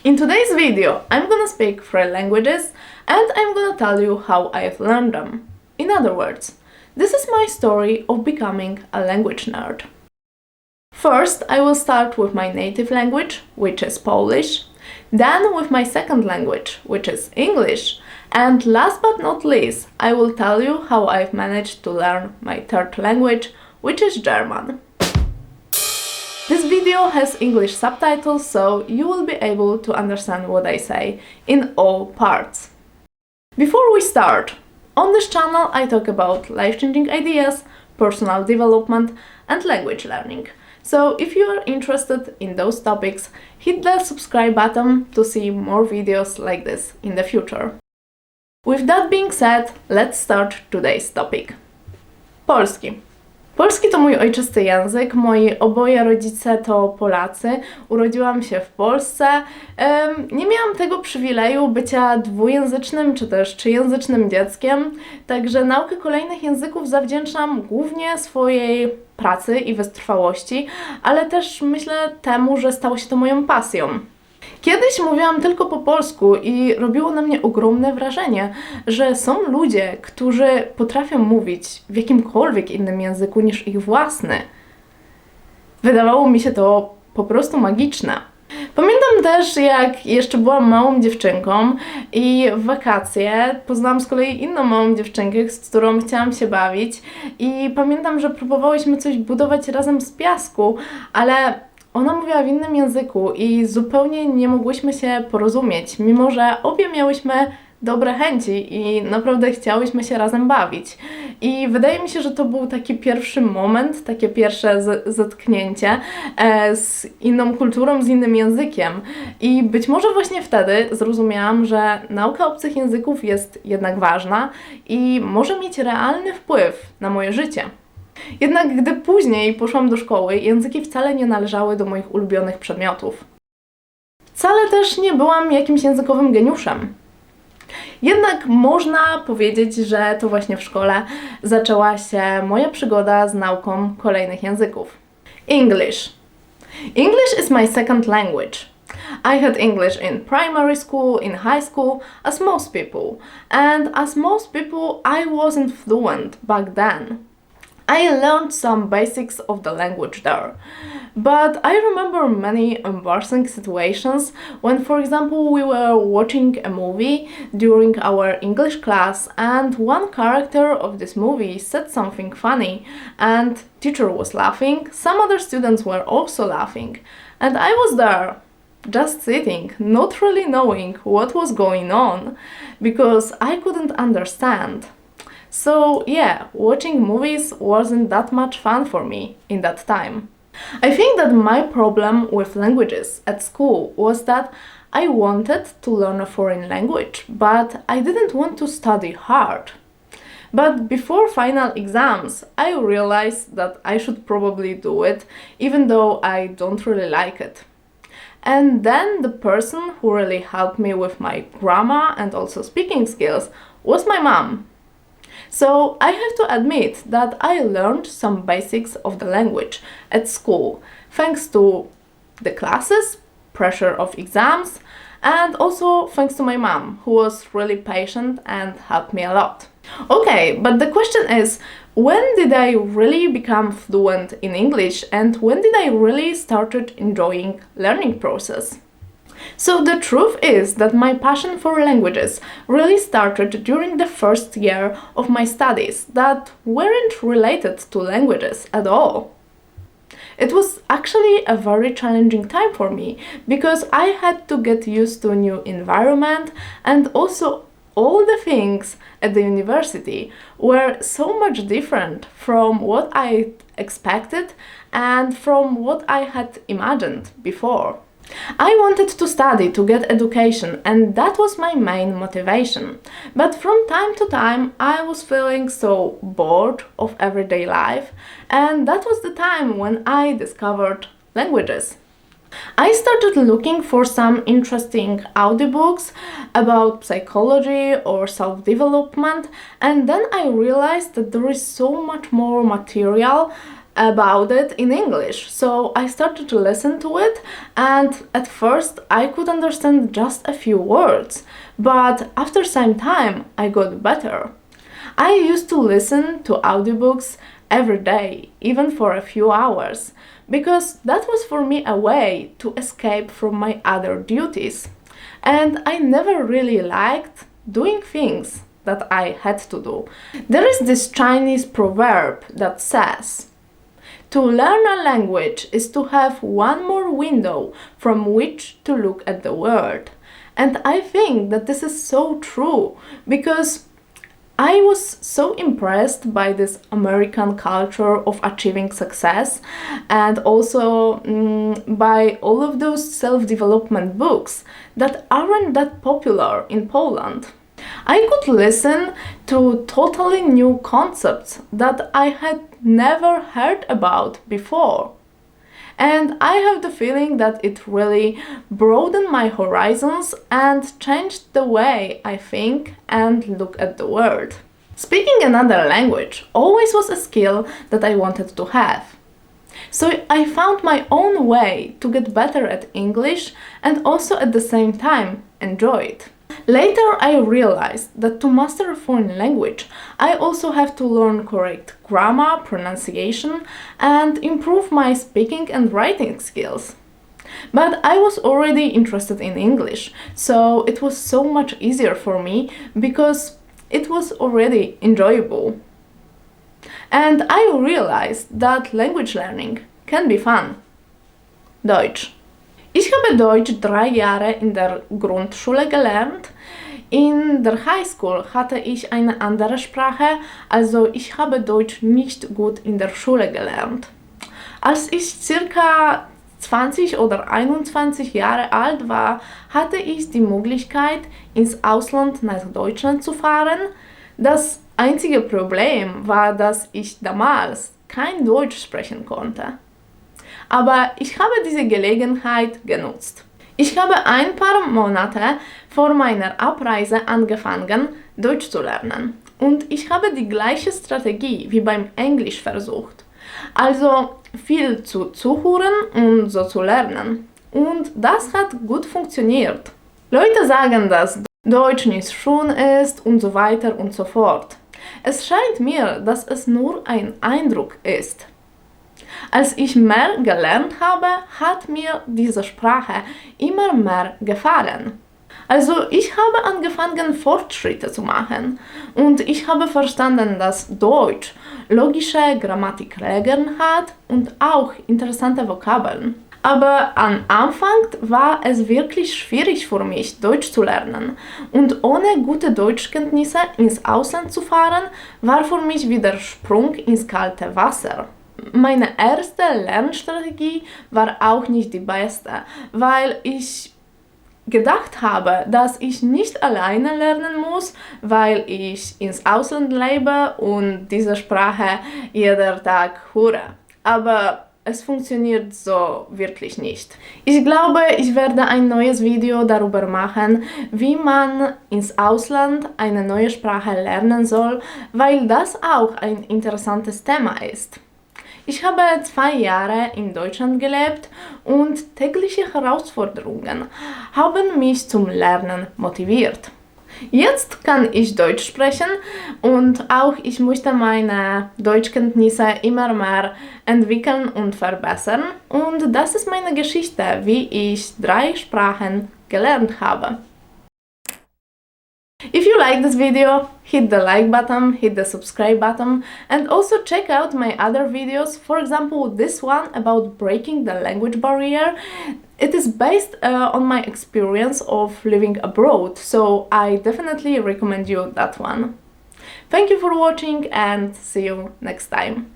In today's video, I'm gonna speak 3 languages and I'm gonna tell you how I've learned them. In other words, this is my story of becoming a language nerd. First, I will start with my native language, which is Polish, then with my second language, which is English, and last but not least, I will tell you how I've managed to learn my third language, which is German. This video has English subtitles, so you will be able to understand what I say in all parts. Before we start, on this channel I talk about life-changing ideas, personal development and language learning. So if you are interested in those topics, hit the subscribe button to see more videos like this in the future. With that being said, let's start today's topic. Polski. Polski to mój ojczysty język, moi oboje rodzice to Polacy, urodziłam się w Polsce. Nie miałam tego przywileju bycia dwujęzycznym czy też trzyjęzycznym dzieckiem, także naukę kolejnych języków zawdzięczam głównie swojej pracy i wytrwałości, ale też myślę temu, że stało się to moją pasją. Kiedyś mówiłam tylko po polsku i robiło na mnie ogromne wrażenie, że są ludzie, którzy potrafią mówić w jakimkolwiek innym języku niż ich własny. Wydawało mi się to po prostu magiczne. Pamiętam też, jak jeszcze byłam małą dziewczynką i w wakacje poznałam z kolei inną małą dziewczynkę, z którą chciałam się bawić i pamiętam, że próbowałyśmy coś budować razem z piasku, ale ona mówiła w innym języku i zupełnie nie mogłyśmy się porozumieć, mimo że obie miałyśmy dobre chęci i naprawdę chciałyśmy się razem bawić. I wydaje mi się, że to był taki pierwszy moment, takie pierwsze zetknięcie z inną kulturą, z innym językiem. I być może właśnie wtedy zrozumiałam, że nauka obcych języków jest jednak ważna i może mieć realny wpływ na moje życie. Jednak gdy później poszłam do szkoły, języki wcale nie należały do moich ulubionych przedmiotów. Wcale też nie byłam jakimś językowym geniuszem. Jednak można powiedzieć, że to właśnie w szkole zaczęła się moja przygoda z nauką kolejnych języków. English. English is my second language. I had English in primary school, in high school, as most people. And as most people, I wasn't fluent back then. I learned some basics of the language there, but I remember many embarrassing situations when, for example, we were watching a movie during our English class and one character of this movie said something funny and teacher was laughing, some other students were also laughing, and I was there, just sitting, not really knowing what was going on, because I couldn't understand. So yeah, watching movies wasn't that much fun for me in that time. I think that my problem with languages at school was that I wanted to learn a foreign language, but I didn't want to study hard. But before final exams, I realized that I should probably do it, even though I don't really like it. And then the person who really helped me with my grammar and also speaking skills was my mom. So I have to admit that I learned some basics of the language at school, thanks to the classes, pressure of exams, and also thanks to my mom, who was really patient and helped me a lot. Okay, but the question is, when did I really become fluent in English and when did I really started enjoying learning process? So the truth is that my passion for languages really started during the first year of my studies that weren't related to languages at all. It was actually a very challenging time for me because I had to get used to a new environment and also all the things at the university were so much different from what I expected and from what I had imagined before. I wanted to study to get education and that was my main motivation. But from time to time I was feeling so bored of everyday life and that was the time when I discovered languages. I started looking for some interesting audiobooks about psychology or self-development and then I realized that there is so much more material about it in English. So I started to listen to it, and at first I could understand just a few words, but after some time I got better. I used to listen to audiobooks every day, even for a few hours, because that was for me a way to escape from my other duties. And I never really liked doing things that I had to do. There is this Chinese proverb that says, "To learn a language is to have one more window from which to look at the world." And I think that this is so true, because I was so impressed by this American culture of achieving success, and also by all of those self-development books that aren't that popular in Poland. I could listen to totally new concepts that I had never heard about before. And I have the feeling that it really broadened my horizons and changed the way I think and look at the world. Speaking another language always was a skill that I wanted to have. So I found my own way to get better at English and also at the same time enjoy it. Later I realized that to master a foreign language, I also have to learn correct grammar, pronunciation, and improve my speaking and writing skills. But I was already interested in English, so it was so much easier for me because it was already enjoyable. And I realized that language learning can be fun. Deutsch. Ich habe Deutsch 3 Jahre in der Grundschule gelernt. In der Highschool hatte ich eine andere Sprache, also ich habe Deutsch nicht gut in der Schule gelernt. Als ich circa 20 oder 21 Jahre alt war, hatte ich die Möglichkeit, ins Ausland nach Deutschland zu fahren. Das einzige Problem war, dass ich damals kein Deutsch sprechen konnte. Aber ich habe diese Gelegenheit genutzt. Ich habe ein paar Monate vor meiner Abreise angefangen, Deutsch zu lernen. Und ich habe die gleiche Strategie wie beim Englisch versucht. Also viel zuhören und so zu lernen. Und das hat gut funktioniert. Leute sagen, dass Deutsch nicht schön ist und so weiter und so fort. Es scheint mir, dass es nur ein Eindruck ist. Als ich mehr gelernt habe, hat mir diese Sprache immer mehr gefallen. Also ich habe angefangen, Fortschritte zu machen und ich habe verstanden, dass Deutsch logische Grammatikregeln hat und auch interessante Vokabeln. Aber am Anfang war es wirklich schwierig für mich, Deutsch zu lernen. Und ohne gute Deutschkenntnisse ins Ausland zu fahren, war für mich wie der Sprung ins kalte Wasser. Meine erste Lernstrategie war auch nicht die beste, weil ich gedacht habe, dass ich nicht alleine lernen muss, weil ich ins Ausland lebe und diese Sprache jeden Tag höre. Aber es funktioniert so wirklich nicht. Ich glaube, ich werde ein neues Video darüber machen, wie man ins Ausland eine neue Sprache lernen soll, weil das auch ein interessantes Thema ist. Ich habe 2 Jahre in Deutschland gelebt und tägliche Herausforderungen haben mich zum Lernen motiviert. Jetzt kann ich Deutsch sprechen und auch ich möchte meine Deutschkenntnisse immer mehr entwickeln und verbessern. Und das ist meine Geschichte, wie ich 3 Sprachen gelernt habe. If you like this video, hit the like button, hit the subscribe button, and also check out my other videos, for example this one about breaking the language barrier. It is based on my experience of living abroad, so I definitely recommend you that one. Thank you for watching and see you next time.